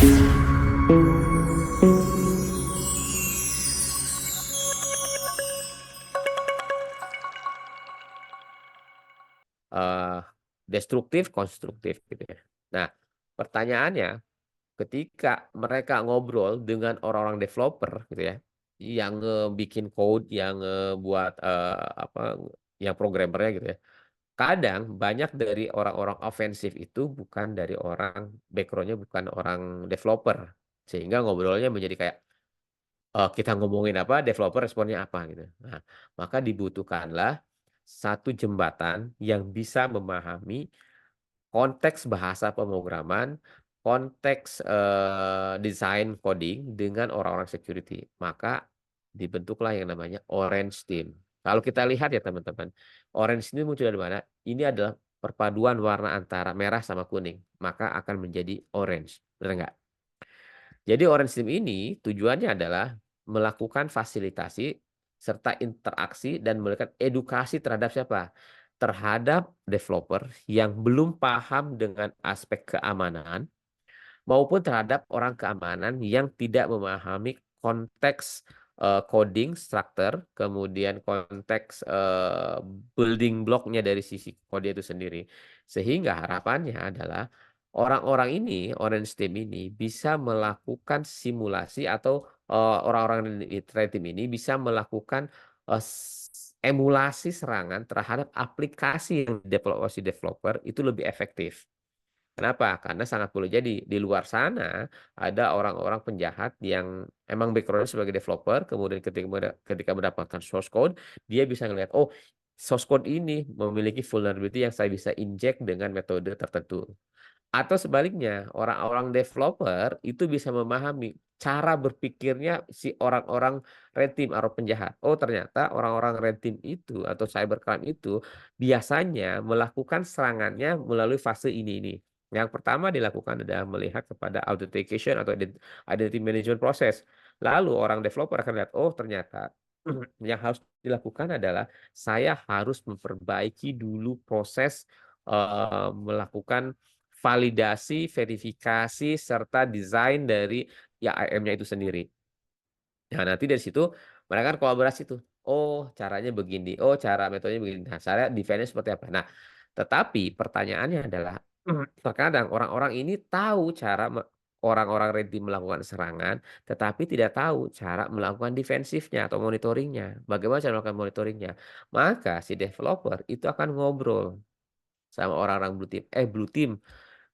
eh, destruktif, konstruktif gitu ya. Nah, pertanyaannya ketika mereka ngobrol dengan orang-orang developer gitu ya, yang bikin code, yang buat apa, yang programmernya gitu ya. Kadang banyak dari orang-orang ofensif itu bukan dari orang backgroundnya bukan orang developer, sehingga ngobrolnya menjadi kayak kita ngomongin apa, developer responnya apa gitu. Nah, maka dibutuhkanlah satu jembatan yang bisa memahami konteks bahasa pemrograman, konteks, desain coding dengan orang-orang security. Maka dibentuklah yang namanya Orange Team. Kalau kita lihat ya teman-teman, Orange Team muncul dari mana? Ini adalah perpaduan warna antara merah sama kuning, maka akan menjadi orange, benar nggak? Jadi Orange Team ini tujuannya adalah melakukan fasilitasi serta interaksi dan memberikan edukasi terhadap siapa? Terhadap developer yang belum paham dengan aspek keamanan maupun terhadap orang keamanan yang tidak memahami konteks coding structure, kemudian konteks building block-nya dari sisi kode itu sendiri. Sehingga harapannya adalah orang-orang ini, Orange Team ini bisa melakukan simulasi atau orang-orang di Red Team ini bisa melakukan emulasi serangan terhadap aplikasi yang didevelop oleh si developer itu lebih efektif. Kenapa? Karena sangat boleh jadi di luar sana ada orang-orang penjahat yang emang background sebagai developer, kemudian ketika mendapatkan source code, dia bisa ngelihat, oh source code ini memiliki vulnerability yang saya bisa inject dengan metode tertentu. Atau sebaliknya, orang-orang developer itu bisa memahami cara berpikirnya si orang-orang red team atau penjahat. Oh, ternyata orang-orang red team itu atau cybercrime itu biasanya melakukan serangannya melalui fase ini. Yang pertama dilakukan adalah melihat kepada authentication atau identity management process. Lalu orang developer akan lihat, oh ternyata yang harus dilakukan adalah saya harus memperbaiki dulu proses melakukan validasi, verifikasi, serta desain dari ya IM-nya itu sendiri. Nah, nanti dari situ mereka kan kolaborasi tuh. Oh, caranya begini. Oh, cara metodenya begini. Nah, saya defense-nya seperti apa. Nah, tetapi pertanyaannya adalah terkadang orang-orang ini tahu cara orang-orang ready melakukan serangan, tetapi tidak tahu cara melakukan defensifnya atau monitoringnya. Bagaimana cara melakukan monitoringnya? Maka si developer itu akan ngobrol sama orang-orang blue team,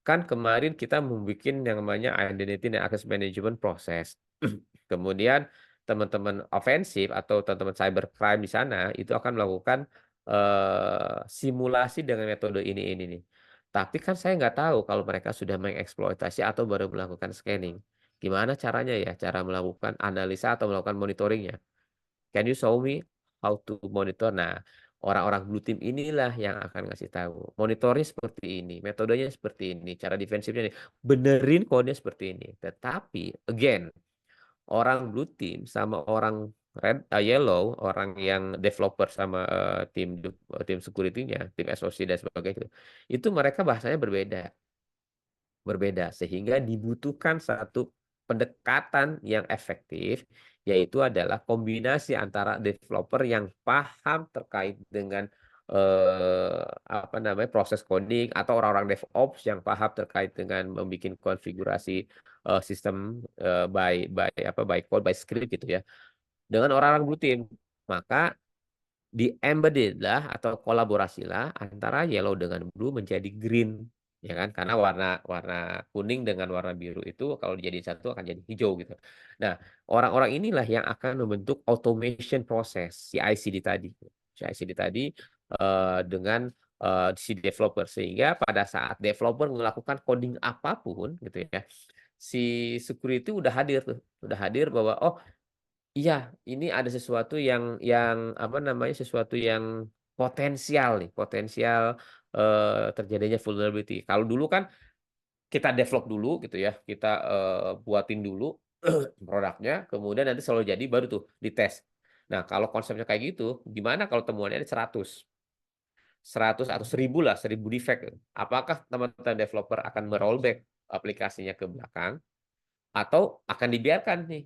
kan kemarin kita membuat yang namanya identity and access management process. Kemudian teman-teman ofensif atau teman-teman cybercrime di sana itu akan melakukan simulasi dengan metode ini nih. Tapi kan saya nggak tahu kalau mereka sudah mengeksploitasi atau baru melakukan scanning. Gimana caranya ya, cara melakukan analisa atau melakukan monitoringnya? Can you show me how to monitor? Nah, orang-orang blue team inilah yang akan ngasih tahu. Monitornya seperti ini, metodenya seperti ini, cara defensifnya nih. Benerin kodenya seperti ini. Tetapi, again, orang blue team sama orang yellow, orang yang developer sama tim security-nya, tim SOC dan sebagainya itu mereka bahasanya berbeda sehingga dibutuhkan satu pendekatan yang efektif yaitu adalah kombinasi antara developer yang paham terkait dengan apa namanya proses coding atau orang-orang DevOps yang paham terkait dengan membuat konfigurasi sistem by code by script gitu ya dengan orang-orang blue team maka di embedded lah atau kolaborasilah antara yellow dengan blue menjadi green ya kan karena warna warna kuning dengan warna biru itu kalau dijadiin satu akan jadi hijau gitu. Nah, orang-orang inilah yang akan membentuk automation proses CI/CD tadi. CI/CD tadi dengan si developer sehingga pada saat developer melakukan coding apapun gitu ya, si security udah hadir tuh, udah hadir bahwa oh iya, ini ada sesuatu yang apa namanya, sesuatu yang potensial nih, potensial, terjadinya vulnerability. Kalau dulu kan kita develop dulu gitu ya, kita, buatin dulu produknya, kemudian nanti selalu jadi baru tuh dites. Nah, kalau konsepnya kayak gitu, gimana kalau temuannya ada 100 atau 1000 lah, 1000 defect. Apakah teman-teman developer akan merollback aplikasinya ke belakang atau akan dibiarkan nih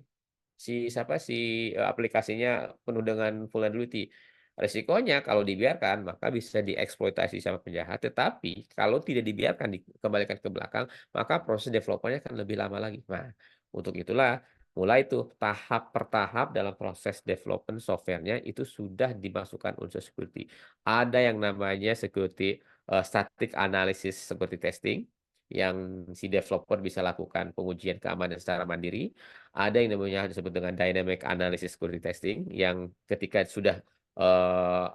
aplikasinya penuh dengan vulnerability. Resikonya kalau dibiarkan maka bisa dieksploitasi sama penjahat, tetapi kalau tidak dibiarkan dikembalikan ke belakang, maka proses development akan lebih lama lagi. Nah, untuk itulah mulai tuh tahap per tahap dalam proses development software-nya itu sudah dimasukkan unsur security. Ada yang namanya security, static analysis seperti testing, yang si developer bisa lakukan pengujian keamanan secara mandiri. Ada yang namanya disebut dengan dynamic analysis security testing, yang ketika sudah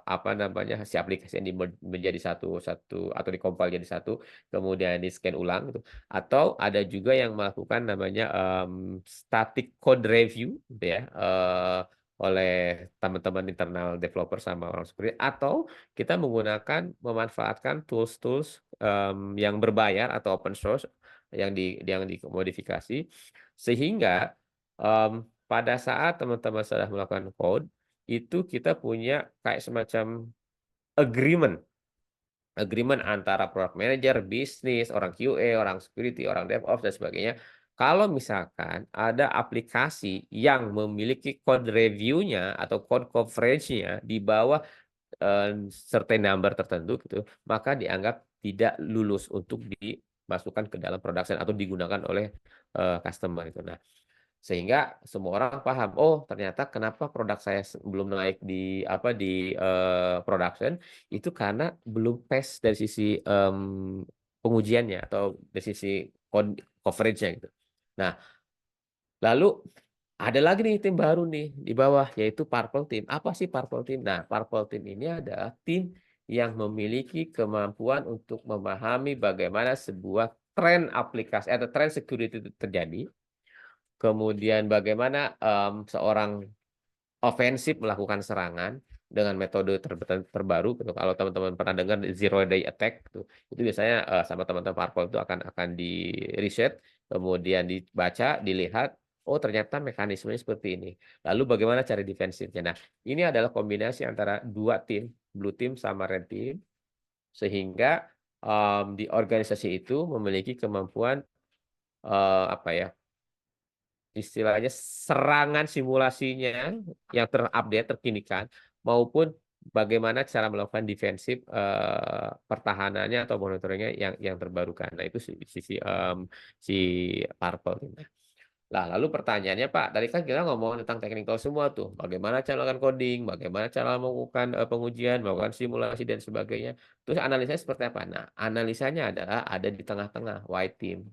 apa namanya, si aplikasi yang menjadi satu satu atau dikompil jadi satu, kemudian di-scan ulang gitu. Atau ada juga yang melakukan namanya, static code review gitu ya, oleh teman-teman internal developer sama orang security, atau kita memanfaatkan tools-tools, yang berbayar atau open source yang dimodifikasi, sehingga, pada saat teman-teman sudah melakukan code, itu kita punya kayak semacam agreement agreement antara product manager, bisnis, orang QA, orang security, orang DevOps, dan sebagainya. Kalau misalkan ada aplikasi yang memiliki code review-nya atau code coverage-nya di bawah certain number tertentu gitu, maka dianggap tidak lulus untuk dimasukkan ke dalam production atau digunakan oleh, customer itu. Nah, sehingga semua orang paham, "Oh, ternyata kenapa produk saya belum naik production, itu karena belum pas dari sisi, pengujiannya atau dari sisi coverage-nya," gitu. Nah, lalu ada lagi nih tim baru nih di bawah, yaitu Purple Team. Apa sih Purple Team? Nah, Purple Team ini adalah tim yang memiliki kemampuan untuk memahami bagaimana sebuah tren aplikasi atau tren security itu terjadi, kemudian bagaimana, seorang ofensif melakukan serangan dengan metode terbaru gitu. Kalau teman-teman pernah dengar zero day attack gitu, itu biasanya, sama teman-teman parpol itu akan di-riset, kemudian dibaca, dilihat, oh ternyata mekanismenya seperti ini. Lalu bagaimana cara defensifnya. Nah, ini adalah kombinasi antara 2 tim, blue team sama red team, sehingga, di organisasi itu memiliki kemampuan, apa ya, istilahnya serangan simulasinya yang terupdate, terkinikan, maupun bagaimana cara melakukan defensif, pertahanannya atau monitoring-nya yang terbarukan. Nah, itu si Purple. Nah, lalu pertanyaannya, Pak, tadi kan kita ngomong tentang technical semua tuh, bagaimana cara melakukan coding, bagaimana cara melakukan, pengujian, melakukan simulasi dan sebagainya. Terus analisanya seperti apa? Nah, analisanya adalah ada di tengah-tengah, white team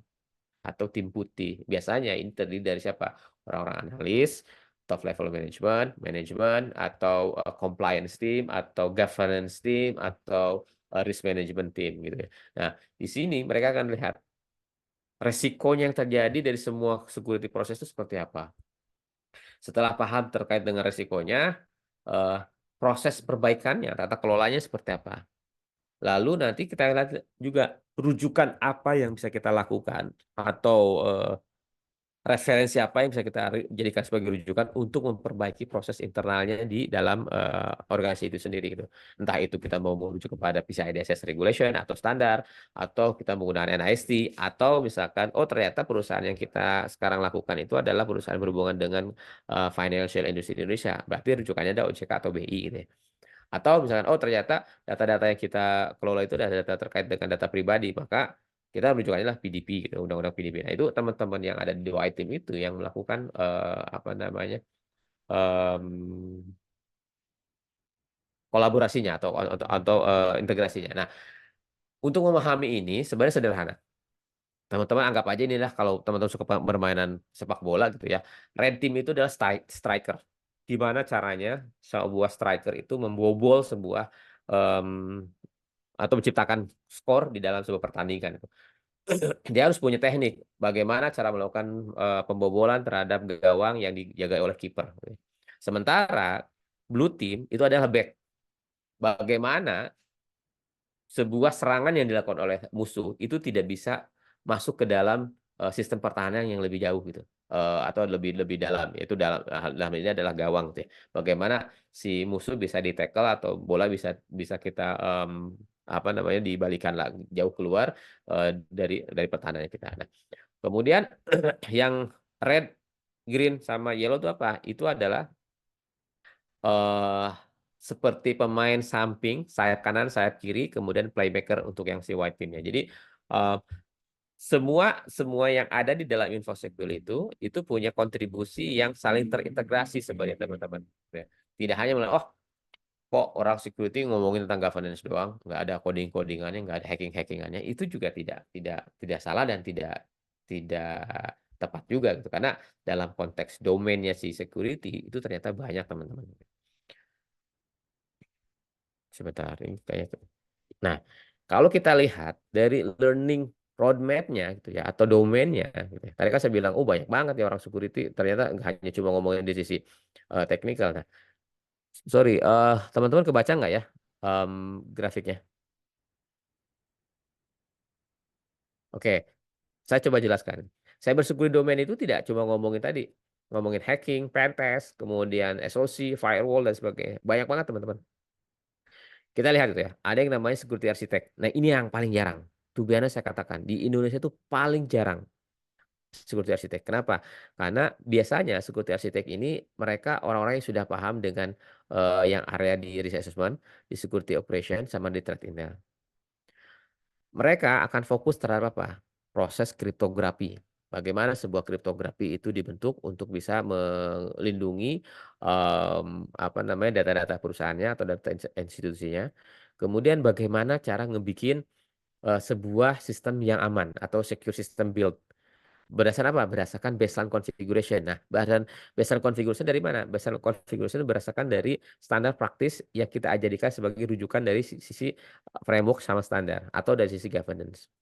atau tim putih. Biasanya ini terdiri dari siapa? Orang-orang analis, top level management, manajemen, atau compliance team, atau governance team, atau risk management team gitu ya. Nah, di sini mereka akan lihat resikonya yang terjadi dari semua security proses itu seperti apa. Setelah paham terkait dengan resikonya, eee, proses perbaikannya, tata kelolanya seperti apa. Lalu nanti kita lihat juga rujukan apa yang bisa kita lakukan atau, referensi apa yang bisa kita jadikan sebagai rujukan untuk memperbaiki proses internalnya di dalam, organisasi itu sendiri gitu. Entah itu kita mau merujuk kepada PCI DSS regulation atau standar, atau kita menggunakan NIST, atau misalkan, oh ternyata perusahaan yang kita sekarang lakukan itu adalah perusahaan berhubungan dengan, financial industry di Indonesia, berarti rujukannya ada OJK atau BI gitu ya. Atau misalkan, oh ternyata data-data yang kita kelola itu adalah data terkait dengan data pribadi, maka kita rujukannya adalah PDP gitu, undang-undang PDP. Nah, itu teman-teman yang ada di DOI Team itu yang melakukan, apa namanya, mmm, kolaborasinya atau integrasinya. Nah, untuk memahami ini sebenarnya sederhana. Teman-teman anggap aja inilah kalau teman-teman suka permainan sepak bola gitu ya, red team itu adalah striker. Gimana caranya sebuah striker itu membobol sebuah, mmm atau menciptakan skor di dalam sebuah pertandingan itu. Dia harus punya teknik, bagaimana cara melakukan, pembobolan terhadap gawang yang dijaga oleh kiper, gitu. Sementara blue team itu adalah back, bagaimana sebuah serangan yang dilakukan oleh musuh itu tidak bisa masuk ke dalam, sistem pertahanan yang lebih jauh gitu, atau lebih lebih dalam, yaitu dalam ini adalah gawang gitu ya. Bagaimana si musuh bisa di-tackle atau bola bisa kita, apa namanya, dibalikan jauh keluar, dari pertahanan kita. Nah, kemudian yang red, green, sama yellow itu apa? Itu adalah eh seperti pemain samping, sayap kanan, sayap kiri, kemudian playmaker untuk yang si white team-nya. Jadi eh, semua semua yang ada di dalam InfoSecure itu punya kontribusi yang saling terintegrasi sebenarnya teman-teman. Ya. Tidak hanya bilang, oh kok orang security ngomongin tentang governance doang, nggak ada coding-codingannya, nggak ada hacking-hackingannya, itu juga tidak salah dan tidak tepat juga gitu. Karena dalam konteks domainnya si security itu ternyata banyak teman-teman. Sebentar, ini kayak. Nah, kalau kita lihat dari learning roadmap-nya gitu ya, atau domainnya, gitu ya. Tadi kan saya bilang, oh banyak banget ya orang security, ternyata nggak hanya cuma ngomongin di sisi teknikal. Nah, sorry, teman-teman kebaca nggak ya grafiknya? Oke, saya coba jelaskan. Cybersecurity domain itu tidak cuma ngomongin tadi, ngomongin hacking, pentest, kemudian SOC, firewall, dan sebagainya. Banyak banget teman-teman. Kita lihat itu ya, ada yang namanya security architect. Nah ini yang paling jarang. To be honest, saya katakan, di Indonesia itu paling jarang security architect. Kenapa? Karena biasanya security architect ini mereka orang-orang yang sudah paham dengan yang area di risk assessment, di security operation, sama di threat intel. Mereka akan fokus terhadap apa? Proses kriptografi. Bagaimana sebuah kriptografi itu dibentuk untuk bisa melindungi apa namanya data-data perusahaannya atau data institusinya. Kemudian bagaimana cara ngebikin sebuah sistem yang aman atau secure system build. Berdasarkan apa? Berdasarkan baseline configuration. Nah, baseline configuration dari mana? Baseline configuration berdasarkan dari standar praktis yang kita jadikan sebagai rujukan dari sisi framework sama standar atau dari sisi governance.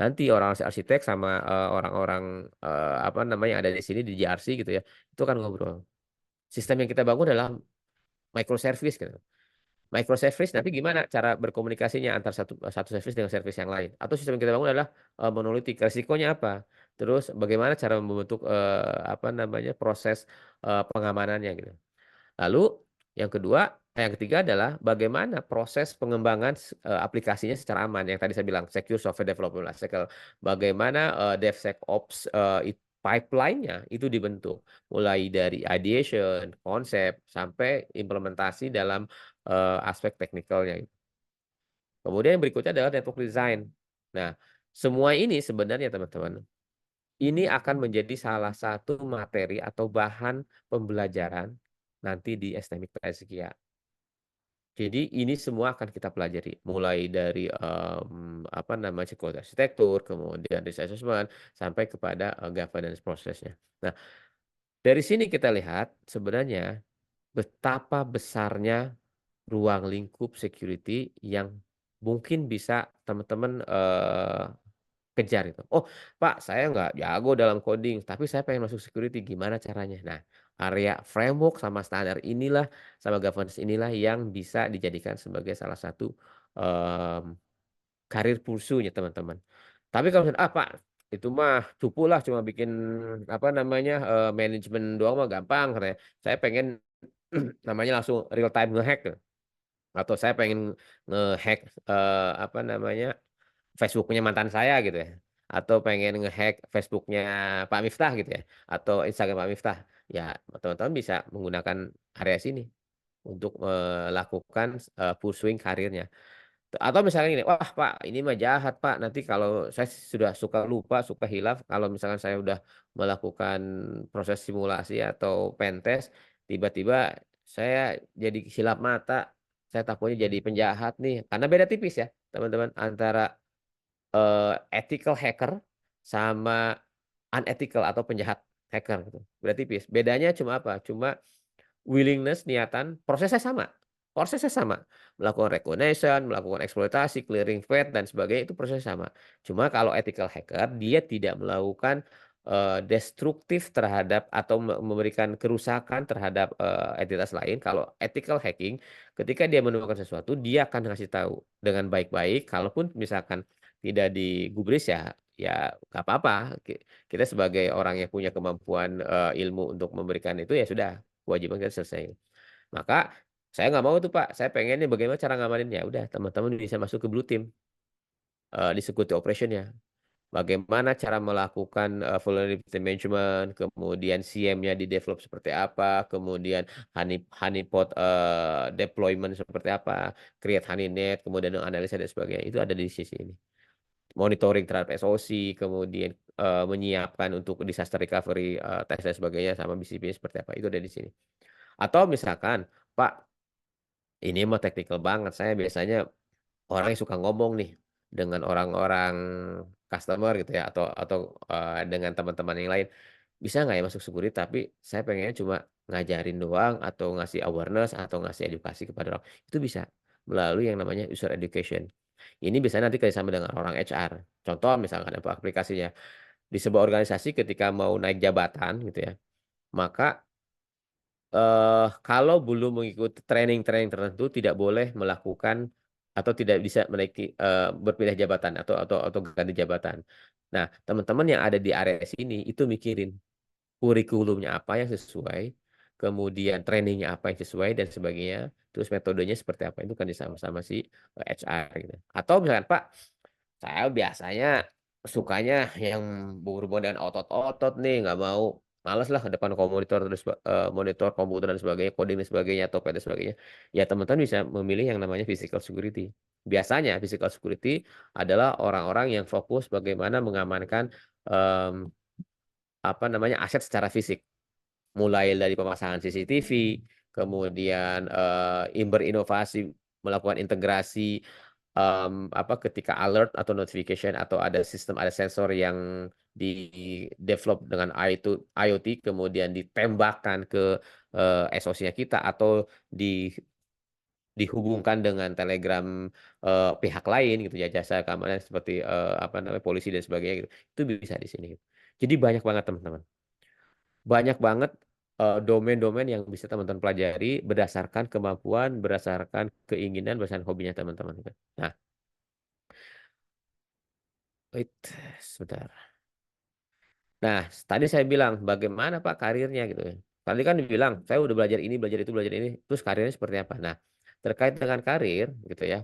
Nanti orang arsitek sama orang-orang apa namanya yang ada di sini di JRC gitu ya, itu kan ngobrol. Sistem yang kita bangun adalah microservice gitu. Microservice nanti gimana cara berkomunikasinya antar satu satu service dengan service yang lain? Atau sistem yang kita bangun adalah monolitik. Resikonya apa? Terus bagaimana cara membentuk apa namanya proses pengamanannya gitu. Lalu yang ketiga adalah bagaimana proses pengembangan aplikasinya secara aman. Yang tadi saya bilang secure software development lifecycle. Bagaimana DevSecOps pipeline-nya itu dibentuk mulai dari ideation, konsep sampai implementasi dalam aspek teknikalnya. Kemudian yang berikutnya adalah network design. Nah, semua ini sebenarnya teman-teman, ini akan menjadi salah satu materi atau bahan pembelajaran nanti di STMIK Sekia. Jadi ini semua akan kita pelajari, mulai dari apa namanya psikologi arsitektur, kemudian risk assessment, sampai kepada governance prosesnya. Nah, dari sini kita lihat sebenarnya betapa besarnya ruang lingkup security yang mungkin bisa teman-teman kejar itu. Oh, Pak, saya nggak jago dalam coding, tapi saya pengen masuk security, gimana caranya? Nah, area framework sama standar inilah, sama governance inilah yang bisa dijadikan sebagai salah satu em, karir pursunya teman-teman. Tapi kalau misalnya, ah Pak, itu mah cupu lah cuma bikin apa namanya manajemen doang mah gampang katanya. Saya pengen namanya langsung real time ngehack atau saya pengen ngehack apa namanya Facebook-nya mantan saya gitu ya. Atau pengen ngehack Facebook-nya Pak Miftah gitu ya. Atau Instagram Pak Miftah. Ya, teman-teman bisa menggunakan area sini untuk melakukan pursuing karirnya. Atau misalnya gini, wah Pak, ini mah jahat Pak. Nanti kalau saya sudah suka lupa, suka hilaf, kalau misalkan saya udah melakukan proses simulasi atau pentest, tiba-tiba saya jadi silap mata, saya takutnya jadi penjahat nih. Karena beda tipis ya, teman-teman, antara ethical hacker sama unethical atau penjahat hacker gitu. Beda tipis. Bedanya cuma apa? Cuma willingness, niatan, prosesnya sama. Prosesnya sama. Melakukan recognition, melakukan eksploitasi, clearing path, dan sebagainya itu prosesnya sama. Cuma kalau ethical hacker, dia tidak melakukan destruktif terhadap atau memberikan kerusakan terhadap entitas lain. Kalau ethical hacking, ketika dia menemukan sesuatu, dia akan ngasih tahu dengan baik-baik. Kalaupun misalkan tidak digubris ya, ya nggak apa-apa. Kita sebagai orang yang punya kemampuan ilmu untuk memberikan itu ya sudah kewajiban kita selesai. Maka saya nggak mau tuh Pak, saya pengennya bagaimana cara ngamanin ya udah teman-teman bisa masuk ke blue team di security operation ya. bagaimana cara melakukan vulnerability management, kemudian CM-nya di-develop seperti apa, kemudian honeypot deployment seperti apa, create honeynet, kemudian analisa dan sebagainya. Itu ada di sisi ini. Monitoring terhadap SOC, kemudian menyiapkan untuk disaster recovery, tes dan sebagainya, sama BCP seperti apa, itu ada di sini. Atau misalkan, Pak, ini mah teknikal banget, saya biasanya orang yang suka ngomong nih dengan orang-orang customer gitu ya, atau dengan teman-teman yang lain, "Bisa nggak ya masuk security, tapi saya pengennya cuma ngajarin doang atau ngasih awareness atau ngasih edukasi kepada orang." Itu bisa melalui yang namanya user education. Ini biasanya nanti kerjasama dengan orang HR. Contoh misalkan apa aplikasinya, di sebuah organisasi ketika mau naik jabatan gitu ya, maka kalau belum mengikuti training-training tertentu tidak boleh melakukan atau tidak bisa menaiki berpindah jabatan atau ganti jabatan. Nah, teman-teman yang ada di area sini itu mikirin kurikulumnya apa yang sesuai, kemudian trainingnya apa yang sesuai dan sebagainya, terus metodenya seperti apa, itu kan sama-sama si HR gitu. Atau misalkan, "Pak, saya biasanya sukanya yang berhubungan dengan otot-otot nih, nggak mau males lah ke depan komonitor terus, monitor komputer dan sebagainya, coding dan sebagainya, atau dan sebagainya. Ya teman-teman bisa memilih yang namanya physical security. Biasanya physical security adalah orang-orang yang fokus bagaimana mengamankan, mmm, apa namanya, aset secara fisik. Mulai dari pemasangan CCTV, kemudian, berinovasi melakukan integrasi, ketika alert atau notification atau ada sistem, ada sensor yang di-develop dengan IoT, kemudian ditembakkan ke, SoC-nya kita atau dihubungkan dengan Telegram, pihak lain gitu ya, jasa keamanan seperti, polisi dan sebagainya gitu, itu bisa di sini. Jadi banyak banget teman-teman. Banyak banget, domain-domain yang bisa teman-teman pelajari berdasarkan kemampuan, berdasarkan keinginan, berdasarkan hobinya teman-teman gitu. Nah, wait, sebentar. Nah, tadi saya bilang, "Bagaimana Pak karirnya?" Gitu ya. Tadi kan dibilang, "Saya udah belajar ini, belajar ini, terus karirnya seperti apa?" Nah, terkait dengan karir gitu ya,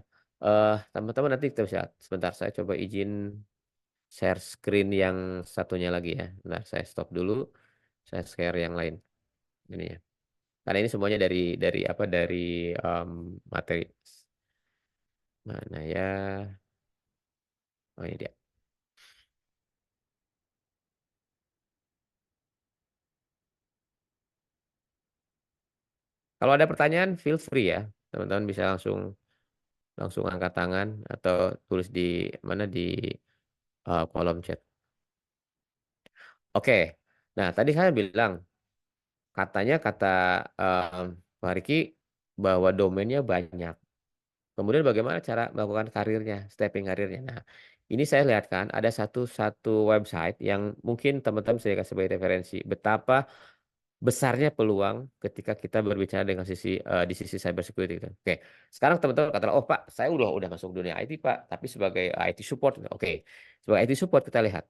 teman-teman nanti kita bisa sebentar saya coba izin share screen yang satunya lagi ya. Nah, saya stop dulu, saya share yang lain ini ya. Karena ini semuanya dari materi. Mana ya? Oh ini dia. Kalau ada pertanyaan feel free ya, teman-teman bisa langsung langsung angkat tangan atau tulis di mana, di, kolom chat. Oke. Nah tadi saya bilang, katanya kata, Pak Riki bahwa domainnya banyak. Kemudian bagaimana cara melakukan karirnya, stepping karirnya. Nah, ini saya lihat kan ada satu website yang mungkin teman-teman bisa jadikan sebagai referensi, betapa besarnya peluang ketika kita berbicara dengan di sisi cyber security gitu. Oke, sekarang teman-teman katakan, "Oh Pak, saya udah masuk dunia IT Pak, tapi sebagai IT support." Oke, sebagai IT support kita lihat,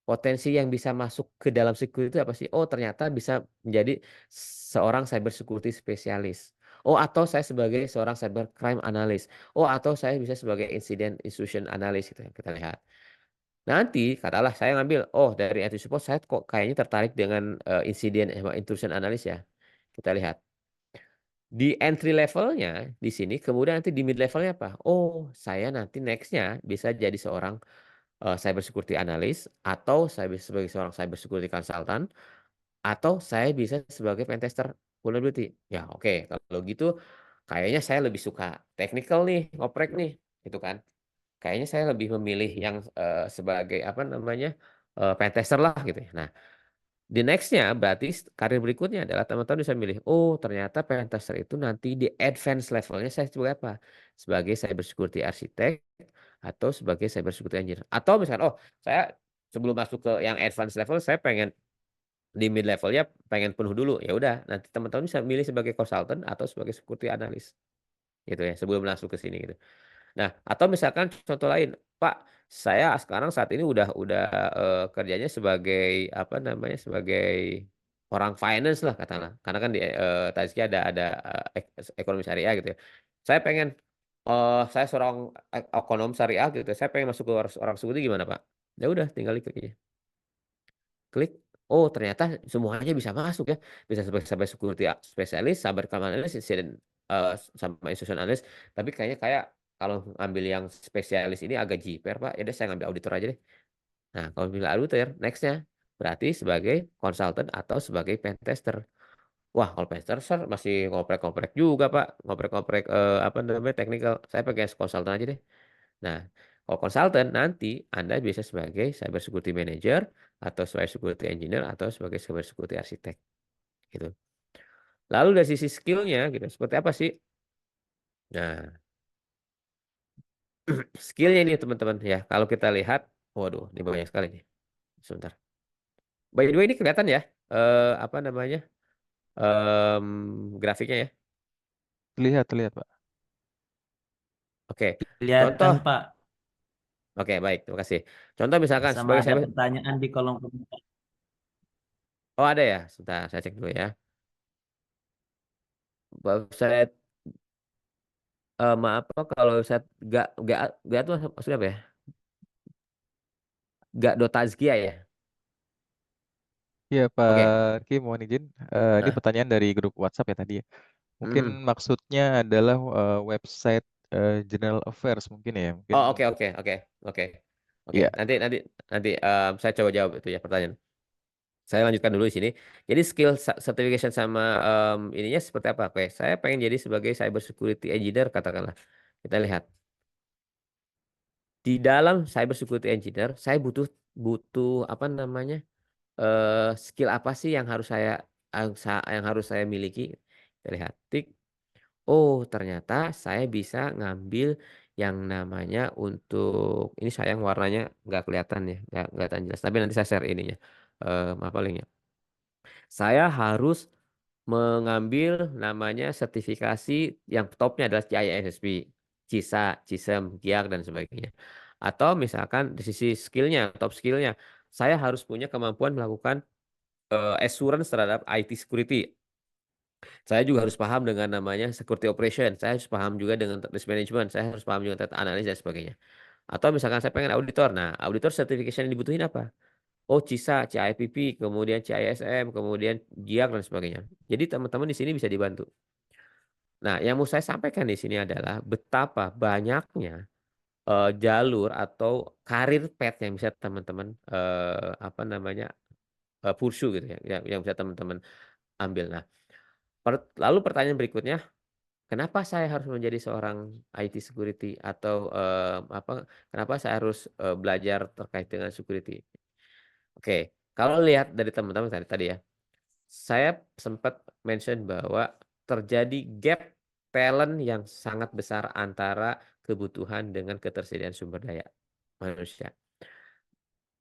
potensi yang bisa masuk ke dalam security itu apa sih? Oh ternyata bisa menjadi seorang cyber security spesialis. Oh atau saya sebagai seorang cyber crime analyst. Oh atau saya bisa sebagai incident institution analyst gitu ya, kita lihat. Nanti katakanlah saya ngambil, oh dari IT support saya kok kayaknya tertarik dengan, insiden sama intrusion analyst ya. Kita lihat. Di entry levelnya di sini, kemudian nanti di mid levelnya apa? Oh saya nanti next-nya bisa jadi seorang, cyber security analyst, atau saya bisa sebagai seorang cyber security consultant, atau saya bisa sebagai pentester vulnerability. Ya oke, kalau gitu kayaknya saya lebih suka technical nih, ngoprek nih, gitu kan. Kayaknya saya lebih memilih yang, sebagai apa namanya, pentester lah gitu ya. Nah, the next-nya berarti karir berikutnya adalah teman-teman bisa milih, oh ternyata pentester itu nanti di advance levelnya saya sebagai apa? Sebagai cyber security architect atau sebagai cyber security engineer. Atau misalkan, oh saya sebelum masuk ke yang advance level saya pengen di mid levelnya pengen penuh dulu, ya udah nanti teman-teman bisa milih sebagai consultant atau sebagai security analyst, gitu ya, sebelum masuk ke sini gitu. Nah, atau misalkan contoh lain, "Pak, saya sekarang saat ini udah, kerjanya sebagai apa namanya, sebagai orang finance lah katakanlah." Karena kan di, Taskia ada, ekonomi syariah gitu ya. Saya pengen, saya seorang ekonom syariah gitu, saya pengen masuk ke orang security gimana, Pak? Ya udah tinggal klik aja. Klik, oh ternyata semuanya bisa masuk ya. Bisa sampai security spesialis, cyber crime analyst, incident sama institution analyst. Tapi kayaknya kayak kalau ngambil yang spesialis ini agak jiper, Pak. Ya udah saya ngambil auditor aja deh. Nah, kalau pilih auditor, next-nya berarti sebagai consultant atau sebagai pen tester. Wah, kalau pen tester masih ngoprek-ngoprek juga, Pak. Ngoprek-ngoprek apa namanya technical. Saya pakai consultant aja deh. Nah, kalau konsultan nanti Anda bisa sebagai cyber security manager atau cyber security engineer atau sebagai cyber security architect gitu. Lalu dari sisi skillnya gitu, seperti apa sih? Nah, skillnya ini teman-teman ya. Kalau kita lihat, waduh, ini banyak sekali nih. Sebentar. By the way, ini kelihatan ya? Apa namanya? Grafiknya ya. Terlihat, terlihat, Pak. Oke. Kelihatan, Contoh. Pak. Oke, baik. Terima kasih. Contoh misalkan Sama sebagai ada cyber. pertanyaan di kolom komentar. Oh, ada ya. Sebentar, saya cek dulu ya. Website maaf Pak, kalau saya gak tuh maksudnya apa ya? Gak Dotazkia ya? Ya, Pak Oke. Kim, mohon izin. Ini Hah? pertanyaan dari grup WhatsApp ya tadi ya. Mungkin Hmm. maksudnya adalah website General Affairs mungkin ya. Mungkin Oh, oke oke oke oke oke. ya, Nanti nanti nanti saya coba jawab itu ya pertanyaan. Saya lanjutkan dulu di sini. Jadi skill certification sama ininya seperti apa? Oke, saya pengen jadi sebagai cyber security engineer katakanlah. Kita lihat di dalam cyber security engineer, saya butuh butuh apa namanya? Skill apa sih yang harus yang harus saya miliki? Kita lihat. Tik. Oh, ternyata saya bisa ngambil yang namanya untuk ini sayang warnanya nggak kelihatan ya, nggak kelihatan jelas. Tapi nanti saya share ininya, apa linknya. Saya harus mengambil namanya sertifikasi yang topnya adalah CISSP, CISA, CISEM, GIAC dan sebagainya. Atau misalkan di sisi skillnya, top skillnya, saya harus punya kemampuan melakukan assurance terhadap IT security. Saya juga harus paham dengan namanya security operation. Saya harus paham juga dengan risk management. Saya harus paham juga tentang analis dan sebagainya. Atau misalkan saya pengen auditor. Nah, auditor certification yang dibutuhin apa? Oh, CISA, CIPP, kemudian CISM, kemudian GIAC dan sebagainya. Jadi teman-teman di sini bisa dibantu. Nah, yang mau saya sampaikan di sini adalah betapa banyaknya jalur atau karir path yang bisa teman-teman apa namanya pursue gitu ya, yang bisa teman-teman ambil. Nah, lalu pertanyaan berikutnya. Kenapa saya harus menjadi seorang IT security atau, apa, kenapa saya harus, belajar terkait dengan security? Oke, kalau lihat dari teman-teman tadi ya, saya sempat mention bahwa terjadi gap talent yang sangat besar antara kebutuhan dengan ketersediaan sumber daya manusia.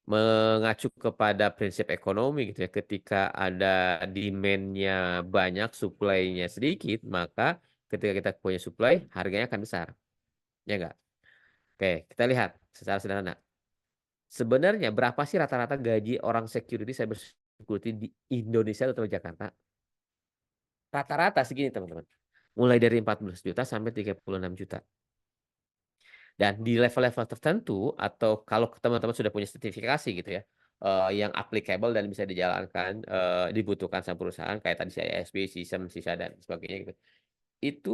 Mengacu kepada prinsip ekonomi gitu ya, ketika ada demand-nya banyak, supply-nya sedikit, maka ketika kita punya supply, harganya akan besar. Ya enggak? Oke, kita lihat secara sederhana. Sebenarnya berapa sih rata-rata gaji orang security, cyber security di Indonesia atau Jakarta? Rata-rata segini teman-teman. Mulai dari 14 juta sampai 36 juta. Dan di level-level tertentu atau kalau teman-teman sudah punya sertifikasi gitu ya, yang applicable dan bisa dijalankan, dibutuhkan sama perusahaan kayak tadi CISP, SISEM, SISA dan sebagainya gitu. Itu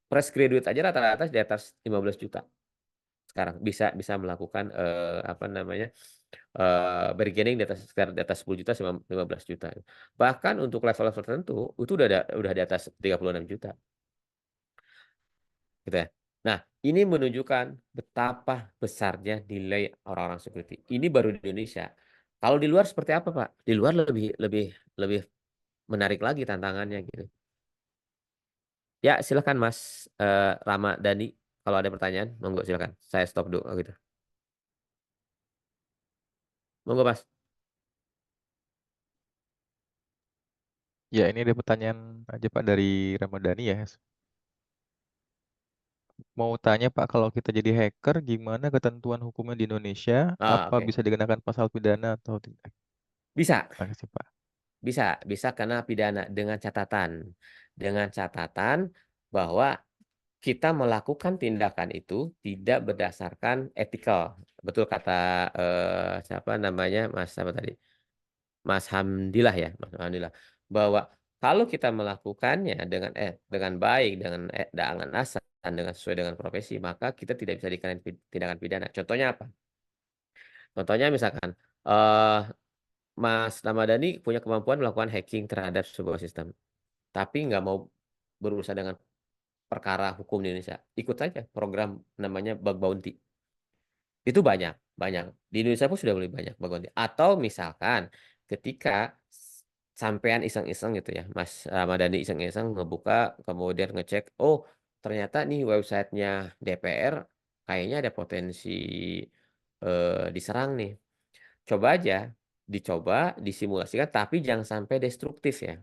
fresh graduate aja rata-rata di atas 15 juta. Sekarang bisa bisa melakukan, apa namanya, bargaining di atas 10 juta sama 15 juta. Bahkan untuk level-level tertentu itu udah di atas 36 juta, gitu ya. Nah, ini menunjukkan betapa besarnya nilai orang-orang security. Ini baru di Indonesia. Kalau di luar seperti apa, Pak? Di luar lebih lebih lebih menarik lagi tantangannya gitu. Ya, silakan Mas, Ramadhani, kalau ada pertanyaan, monggo silakan. Saya stop dulu gitu. Monggo, Mas. ya ini ada pertanyaan aja Pak dari Ramadhani ya. Mau tanya Pak, kalau kita jadi hacker, gimana ketentuan hukumnya di Indonesia? Ah, Apa oke. bisa dikenakan pasal pidana atau tidak? Bisa. Terima kasih Pak. Bisa kena pidana dengan catatan bahwa kita melakukan tindakan itu tidak berdasarkan etikal. betul kata siapa namanya Mas apa tadi? Mas Hamdillah ya, Mas Hamdillah, bahwa kalau kita melakukannya dengan baik, dengan asal, dengan sesuai dengan profesi, maka kita tidak bisa dikenakan tindakan pidana. Contohnya apa? Contohnya misalkan, eee, Mas Ramadhani punya kemampuan melakukan hacking terhadap sebuah sistem, tapi nggak mau berurusan dengan perkara hukum di Indonesia, ikut saja program namanya bug bounty. Itu banyak banyak. Di Indonesia pun sudah mulai banyak bug bounty. Atau misalkan ketika sampean iseng-iseng gitu ya, Mas Ramadhani iseng-iseng ngebuka, kemudian ngecek, oh ternyata nih websitenya DPR kayaknya ada potensi, diserang nih. Coba aja, dicoba, disimulasikan, tapi jangan sampai destruktif ya.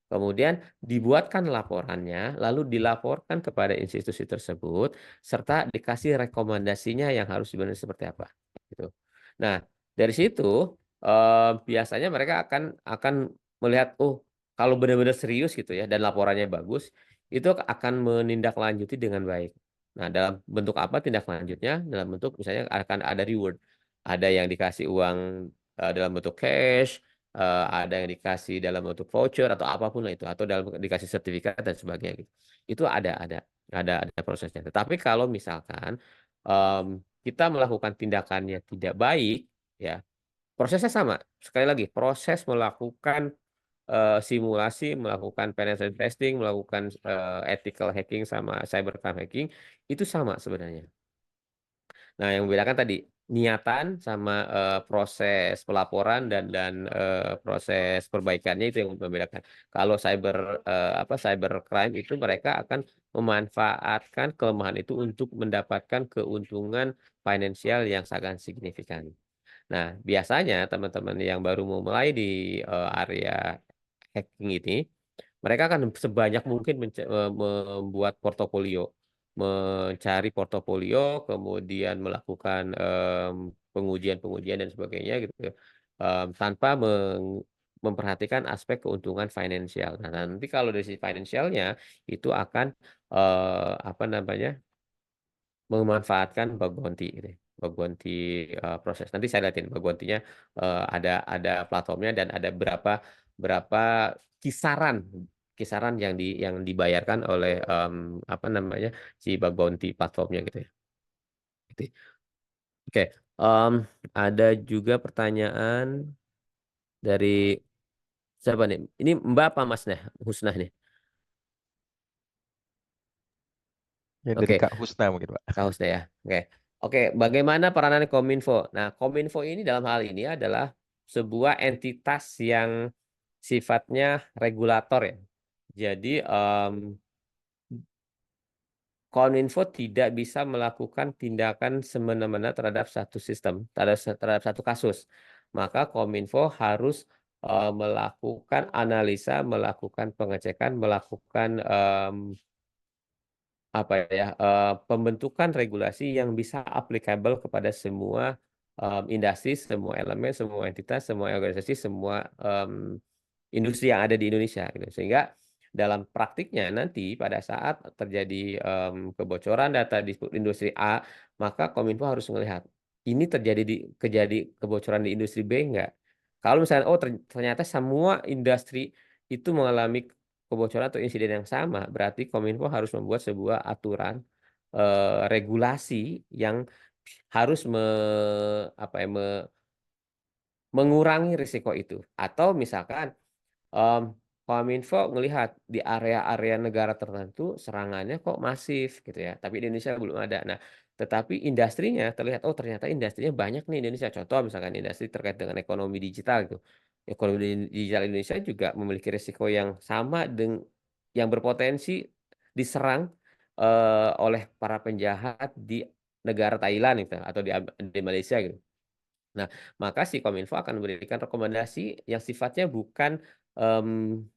Kemudian dibuatkan laporannya, lalu dilaporkan kepada institusi tersebut, serta dikasih rekomendasinya yang harus sebenarnya seperti apa, gitu. Nah, dari situ, biasanya mereka akan melihat, oh, kalau benar-benar serius gitu ya dan laporannya bagus, itu akan menindaklanjuti dengan baik. Nah, dalam bentuk apa tindak lanjutnya? Dalam bentuk misalnya akan ada reward. Ada yang dikasih uang, dalam bentuk cash, ada yang dikasih dalam bentuk voucher atau apapun lah itu, atau dikasih sertifikat dan sebagainya gitu. Itu ada prosesnya. Tetapi kalau misalkan, kita melakukan tindakannya tidak baik, ya, prosesnya sama. Sekali lagi, proses melakukan, simulasi, melakukan penetration testing, melakukan, ethical hacking sama cybercrime hacking, itu sama sebenarnya. Nah, yang membedakan tadi, niatan sama, proses pelaporan dan proses perbaikannya itu yang membedakan. Kalau cybercrime itu mereka akan memanfaatkan kelemahan itu untuk mendapatkan keuntungan finansial yang sangat signifikan. Nah, biasanya teman-teman yang baru memulai di, area hacking ini, mereka akan sebanyak mungkin membuat portofolio, mencari portofolio, kemudian melakukan, pengujian-pengujian dan sebagainya gitu ya, tanpa memperhatikan aspek keuntungan finansial. Nah, nanti kalau dari sisi finansialnya itu akan, apa namanya, memanfaatkan bug bounty gitu ya, bug bounty, proses. Nanti saya liatin bug bounty-nya, ada platformnya dan ada berapa berapa kisaran kisaran yang dibayarkan oleh, apa namanya, si bug bounty platformnya gitu ya, gitu. Oke, ada juga pertanyaan dari siapa nih? Ini Mbak apa Mas nih? Husnah nih? Ya dari Oke. Kak Husna mungkin, Pak. Kaos deh ya, oke. Oke, bagaimana peranan Kominfo? Nah, Kominfo ini dalam hal ini adalah sebuah entitas yang sifatnya regulator ya. Jadi, Kominfo tidak bisa melakukan tindakan semena-mena terhadap satu sistem, terhadap satu kasus. Maka Kominfo harus, melakukan analisa, melakukan pengecekan, melakukan, apa ya, pembentukan regulasi yang bisa applicable kepada semua, industri, semua elemen, semua entitas, semua organisasi, semua, industri yang ada di Indonesia gitu. Sehingga dalam praktiknya nanti pada saat terjadi, kebocoran data di industri A, maka Kominfo harus melihat, ini terjadi kebocoran di industri B enggak? Kalau misalnya, oh ternyata semua industri itu mengalami kebocoran atau insiden yang sama, berarti Kominfo harus membuat sebuah aturan, regulasi yang harus apa ya, mengurangi risiko itu. Atau misalkan, Kominfo melihat di area-area negara tertentu serangannya kok masif gitu ya, tapi di Indonesia belum ada. Nah, tetapi industrinya terlihat, oh ternyata industrinya banyak nih Indonesia. Contoh misalkan industri terkait dengan ekonomi digital gitu. Ekonomi digital Indonesia juga memiliki risiko yang sama yang berpotensi diserang, oleh para penjahat di negara Thailand gitu atau di Malaysia gitu. Nah, maka si Kominfo akan memberikan rekomendasi yang sifatnya bukan, mmm,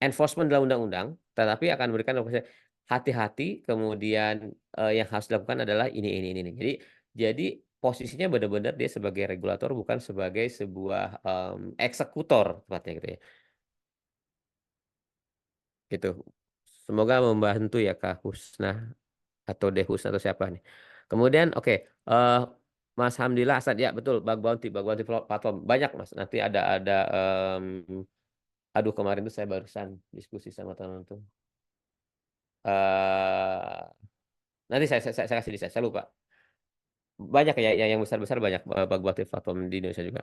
enforcement dalam undang-undang, tetapi akan memberikan rekomendasi, hati-hati, kemudian, yang harus dilakukan adalah ini. Jadi posisinya benar-benar dia sebagai regulator bukan sebagai sebuah, eksekutor tepatnya gitu ya, gitu. Semoga membantu ya Kak Husnah atau Dehusnah atau siapa nih. Kemudian oke, Mas Hamdillah Hasan, ya betul, bug bounty platform banyak Mas. Nanti ada aduh kemarin tuh saya barusan diskusi sama teman tuh. Eh nanti saya kasih list, saya lupa. Banyak ya yang besar-besar banyak bug bounty platform di Indonesia juga.